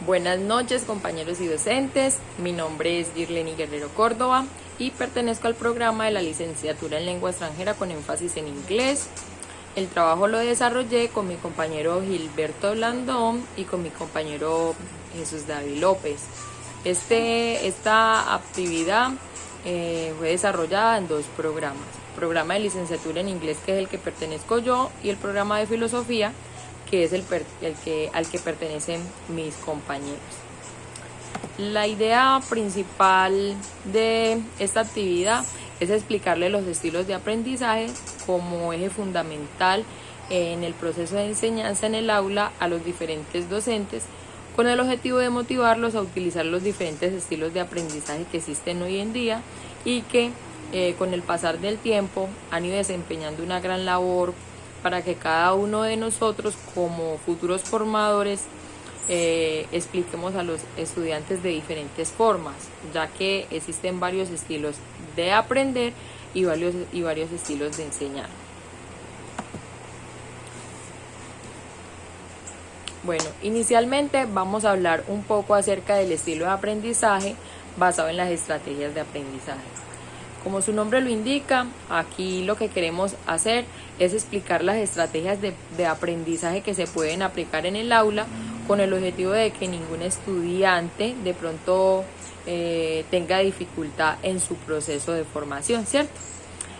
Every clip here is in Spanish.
Buenas noches, compañeros y docentes. Mi nombre es Girleni Guerrero Córdoba y pertenezco al programa de la licenciatura en lengua extranjera con énfasis en inglés. El trabajo lo desarrollé con mi compañero Gilberto Blandón y con mi compañero Jesús David López. Esta actividad fue desarrollada en dos programas. El programa de licenciatura en inglés, que es el que pertenezco yo, y el programa de filosofía, que es al que pertenecen mis compañeros. La idea principal de esta actividad es explicarle los estilos de aprendizaje como eje fundamental en el proceso de enseñanza en el aula a los diferentes docentes, con el objetivo de motivarlos a utilizar los diferentes estilos de aprendizaje que existen hoy en día y que con el pasar del tiempo han ido desempeñando una gran labor para que cada uno de nosotros como futuros formadores expliquemos a los estudiantes de diferentes formas, ya que existen varios estilos de aprender y varios estilos de enseñar. Bueno, inicialmente vamos a hablar un poco acerca del estilo de aprendizaje basado en las estrategias de aprendizaje. Como su nombre lo indica, aquí lo que queremos hacer es explicar las estrategias de aprendizaje que se pueden aplicar en el aula con el objetivo de que ningún estudiante de pronto tenga dificultad en su proceso de formación, ¿cierto?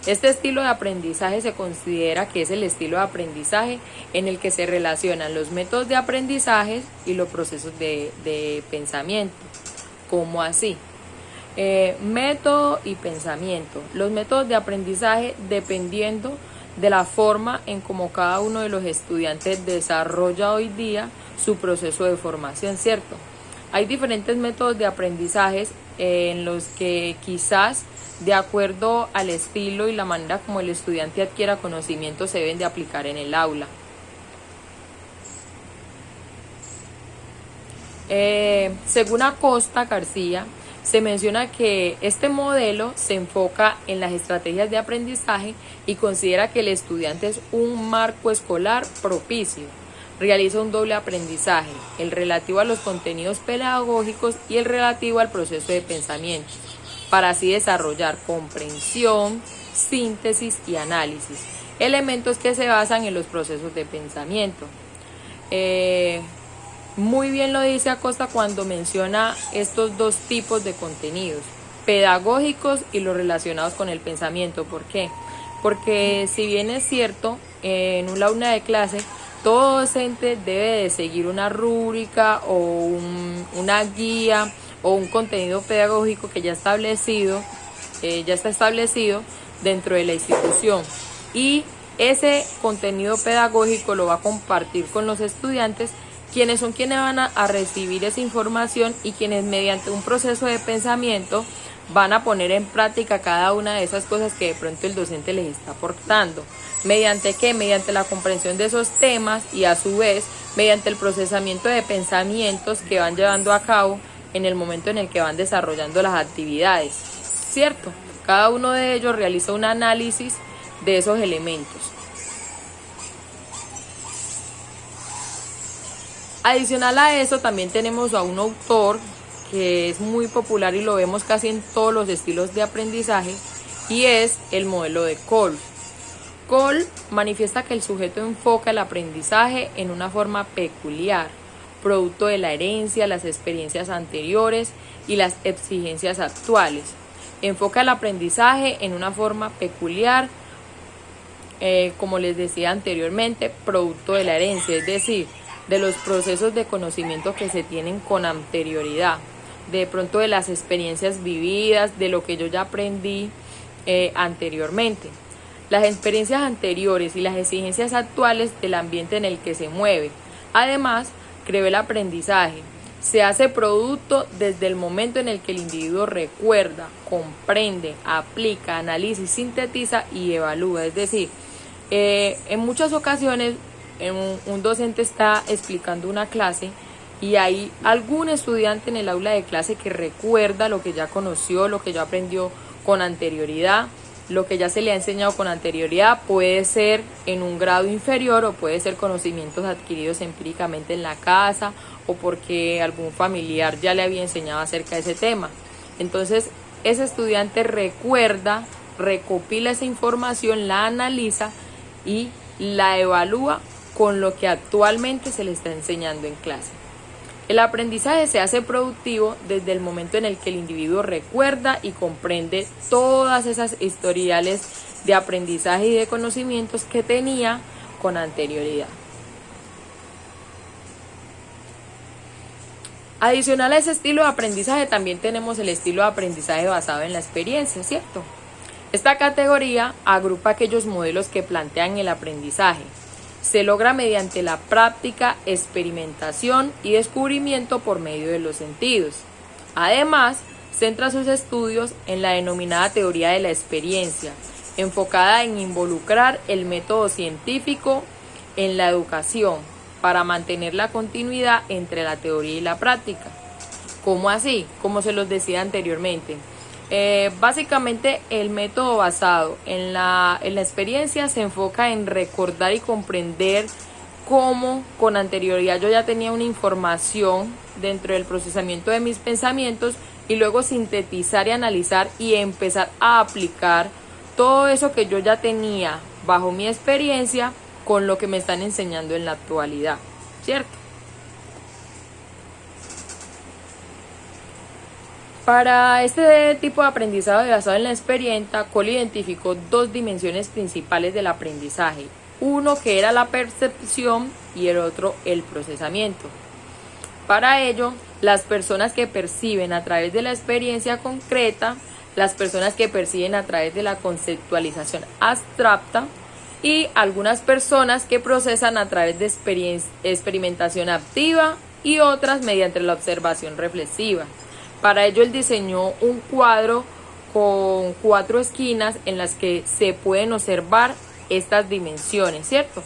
Este estilo de aprendizaje se considera que es el estilo de aprendizaje en el que se relacionan los métodos de aprendizaje y los procesos de pensamiento. ¿Cómo así? Método y pensamiento. Los métodos de aprendizaje dependiendo de la forma en cómo cada uno de los estudiantes desarrolla hoy día su proceso de formación, ¿cierto? Hay diferentes métodos de aprendizaje en los que quizás de acuerdo al estilo y la manera como el estudiante adquiera conocimiento se deben de aplicar en el aula. Según Acosta García, se menciona que este modelo se enfoca en las estrategias de aprendizaje y considera que el estudiante es un marco escolar propicio. Realiza un doble aprendizaje, el relativo a los contenidos pedagógicos y el relativo al proceso de pensamiento, para así desarrollar comprensión, síntesis y análisis, elementos que se basan en los procesos de pensamiento. Muy bien lo dice Acosta cuando menciona estos dos tipos de contenidos, pedagógicos y los relacionados con el pensamiento. ¿Por qué? Porque si bien es cierto, en un aula de clase, todo docente debe de seguir una rúbrica o una guía o un contenido pedagógico que ya está establecido dentro de la institución, y ese contenido pedagógico lo va a compartir con los estudiantes, quienes van a recibir esa información y quienes mediante un proceso de pensamiento van a poner en práctica cada una de esas cosas que de pronto el docente les está aportando. ¿Mediante qué? Mediante la comprensión de esos temas y a su vez mediante el procesamiento de pensamientos que van llevando a cabo en el momento en el que van desarrollando las actividades, ¿cierto? Cada uno de ellos realiza un análisis de esos elementos. Adicional a eso, también tenemos a un autor que es muy popular y lo vemos casi en todos los estilos de aprendizaje, y es el modelo de Kolb. Kolb manifiesta que el sujeto enfoca el aprendizaje en una forma peculiar, producto de la herencia, las experiencias anteriores y las exigencias actuales. Enfoca el aprendizaje en una forma peculiar, como les decía anteriormente, producto de la herencia, es decir, de los procesos de conocimiento que se tienen con anterioridad, de pronto de las experiencias vividas, de lo que yo ya aprendí anteriormente. Las experiencias anteriores y las exigencias actuales del ambiente en el que se mueve. Además, creo el aprendizaje se hace producto desde el momento en el que el individuo recuerda, comprende, aplica, analiza, sintetiza y evalúa. Es decir, en muchas ocasiones un docente está explicando una clase y hay algún estudiante en el aula de clase que recuerda lo que ya conoció, lo que ya aprendió con anterioridad, lo que ya se le ha enseñado con anterioridad puede ser en un grado inferior o puede ser conocimientos adquiridos empíricamente en la casa o porque algún familiar ya le había enseñado acerca de ese tema. Entonces, ese estudiante recuerda, recopila esa información, la analiza y la evalúa con lo que actualmente se le está enseñando en clase. El aprendizaje se hace productivo desde el momento en el que el individuo recuerda y comprende todas esas historiales de aprendizaje y de conocimientos que tenía con anterioridad. Adicional a ese estilo de aprendizaje también tenemos el estilo de aprendizaje basado en la experiencia, ¿cierto? Esta categoría agrupa aquellos modelos que plantean el aprendizaje. Se logra mediante la práctica, experimentación y descubrimiento por medio de los sentidos. Además, centra sus estudios en la denominada teoría de la experiencia, enfocada en involucrar el método científico en la educación para mantener la continuidad entre la teoría y la práctica. ¿Cómo así? Como se los decía anteriormente. Básicamente el método basado en la experiencia se enfoca en recordar y comprender cómo con anterioridad yo ya tenía una información dentro del procesamiento de mis pensamientos y luego sintetizar y analizar y empezar a aplicar todo eso que yo ya tenía bajo mi experiencia con lo que me están enseñando en la actualidad, ¿cierto? Para este tipo de aprendizaje basado en la experiencia, Cole identificó dos dimensiones principales del aprendizaje. Uno que era la percepción y el otro el procesamiento. Para ello, las personas que perciben a través de la experiencia concreta, las personas que perciben a través de la conceptualización abstracta y algunas personas que procesan a través de experimentación activa y otras mediante la observación reflexiva. Para ello él diseñó un cuadro con 4 esquinas en las que se pueden observar estas dimensiones, ¿cierto?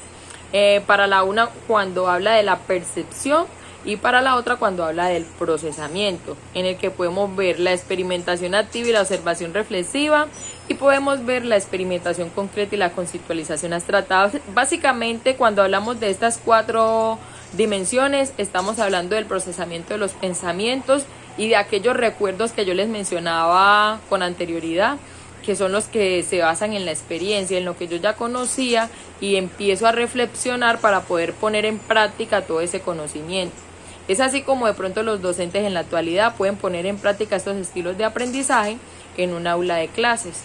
Para la una cuando habla de la percepción y para la otra cuando habla del procesamiento, en el que podemos ver la experimentación activa y la observación reflexiva y podemos ver la experimentación concreta y la conceptualización abstracta. Básicamente cuando hablamos de estas 4 dimensiones estamos hablando del procesamiento de los pensamientos y de aquellos recuerdos que yo les mencionaba con anterioridad, que son los que se basan en la experiencia, en lo que yo ya conocía y empiezo a reflexionar para poder poner en práctica todo ese conocimiento. Es así como de pronto los docentes en la actualidad pueden poner en práctica estos estilos de aprendizaje en un aula de clases.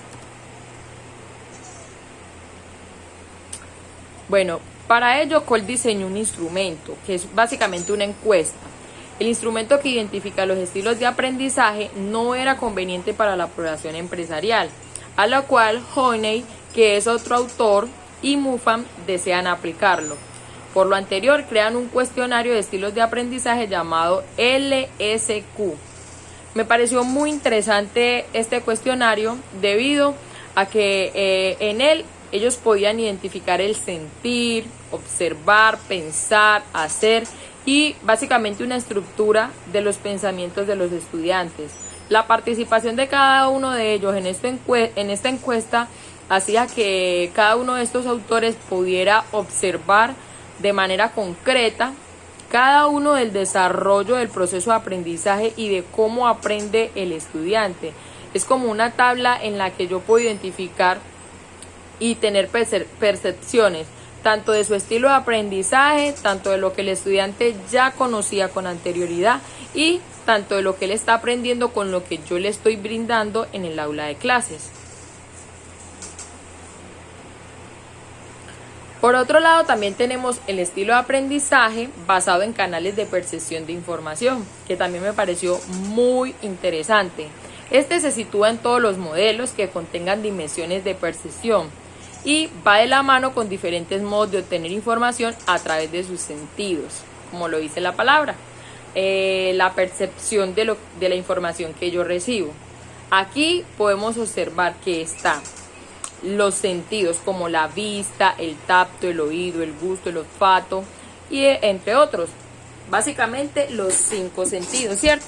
Bueno, para ello Cole diseñó un instrumento que es básicamente una encuesta. El instrumento que identifica los estilos de aprendizaje no era conveniente para la población empresarial, a la cual Honey, que es otro autor, y Mufam desean aplicarlo. Por lo anterior, crean un cuestionario de estilos de aprendizaje llamado LSQ. Me pareció muy interesante este cuestionario debido a que en él ellos podían identificar el sentir, observar, pensar, hacer y básicamente una estructura de los pensamientos de los estudiantes. La participación de cada uno de ellos en esta encuesta hacía que cada uno de estos autores pudiera observar de manera concreta cada uno del desarrollo del proceso de aprendizaje y de cómo aprende el estudiante. Es como una tabla en la que yo puedo identificar y tener percepciones tanto de su estilo de aprendizaje, tanto de lo que el estudiante ya conocía con anterioridad y tanto de lo que él está aprendiendo con lo que yo le estoy brindando en el aula de clases. Por otro lado, también tenemos el estilo de aprendizaje basado en canales de percepción de información, que también me pareció muy interesante. Este se sitúa en todos los modelos que contengan dimensiones de percepción y va de la mano con diferentes modos de obtener información a través de sus sentidos, como lo dice la palabra. La percepción de la información que yo recibo. Aquí podemos observar que está los sentidos como la vista, el tacto, el oído, el gusto, el olfato y entre otros. Básicamente los 5 sentidos, ¿cierto?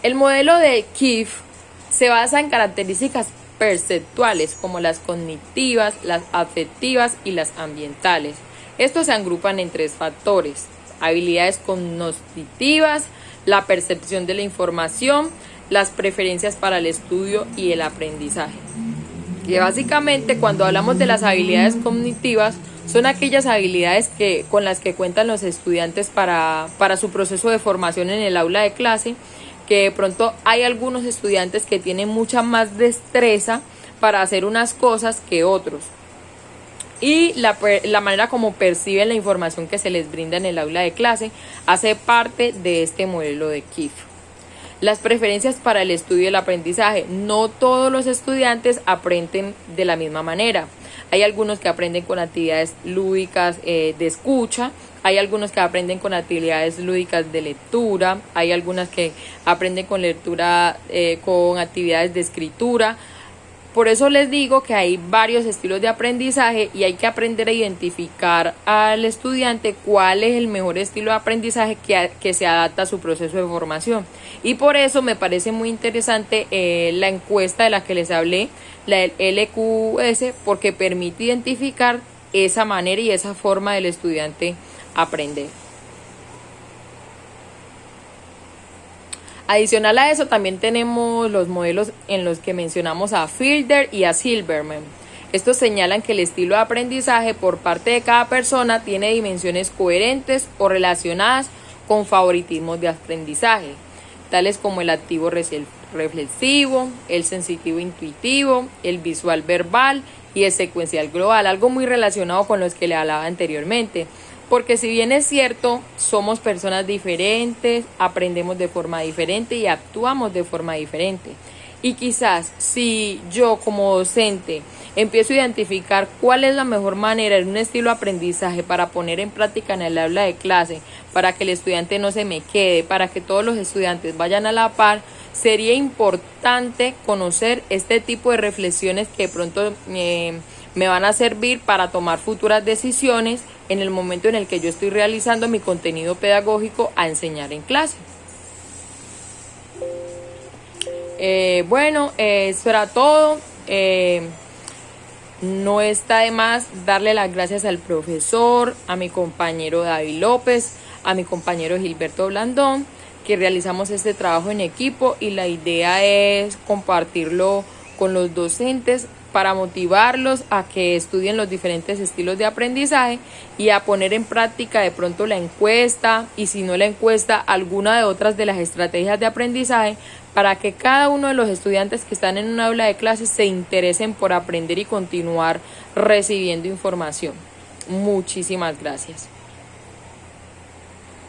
El modelo de Keefe se basa en características perceptuales como las cognitivas, las afectivas y las ambientales. Estos se agrupan en 3 factores: habilidades cognitivas, la percepción de la información, las preferencias para el estudio y el aprendizaje. Y básicamente, cuando hablamos de las habilidades cognitivas, son aquellas habilidades con las que cuentan los estudiantes para su proceso de formación en el aula de clase, que de pronto hay algunos estudiantes que tienen mucha más destreza para hacer unas cosas que otros. Y la manera como perciben la información que se les brinda en el aula de clase hace parte de este modelo de Keefe. Las preferencias para el estudio y el aprendizaje. No todos los estudiantes aprenden de la misma manera. Hay algunos que aprenden con actividades lúdicas de escucha, hay algunos que aprenden con actividades lúdicas de lectura, hay algunas que aprenden con lectura, con actividades de escritura. Por eso les digo que hay varios estilos de aprendizaje y hay que aprender a identificar al estudiante cuál es el mejor estilo de aprendizaje que se adapta a su proceso de formación. Y por eso me parece muy interesante la encuesta de la que les hablé, la del LQS, porque permite identificar esa manera y esa forma del estudiante aprender. Adicional a eso, también tenemos los modelos en los que mencionamos a Fielder y a Silverman. Estos señalan que el estilo de aprendizaje por parte de cada persona tiene dimensiones coherentes o relacionadas con favoritismos de aprendizaje, tales como el activo reflexivo, el sensitivo intuitivo, el visual verbal y el secuencial global, algo muy relacionado con los que le hablaba anteriormente. Porque si bien es cierto, somos personas diferentes, aprendemos de forma diferente y actuamos de forma diferente. Y quizás si yo como docente empiezo a identificar cuál es la mejor manera en un estilo de aprendizaje para poner en práctica en el aula de clase, para que el estudiante no se me quede, para que todos los estudiantes vayan a la par, sería importante conocer este tipo de reflexiones que de pronto me van a servir para tomar futuras decisiones en el momento en el que yo estoy realizando mi contenido pedagógico a enseñar en clase. Eso era todo. No está de más darle las gracias al profesor, a mi compañero David López, a mi compañero Gilberto Blandón, que realizamos este trabajo en equipo y la idea es compartirlo con los docentes para motivarlos a que estudien los diferentes estilos de aprendizaje y a poner en práctica de pronto la encuesta y si no la encuesta, alguna de otras de las estrategias de aprendizaje para que cada uno de los estudiantes que están en un aula de clases se interesen por aprender y continuar recibiendo información. Muchísimas gracias.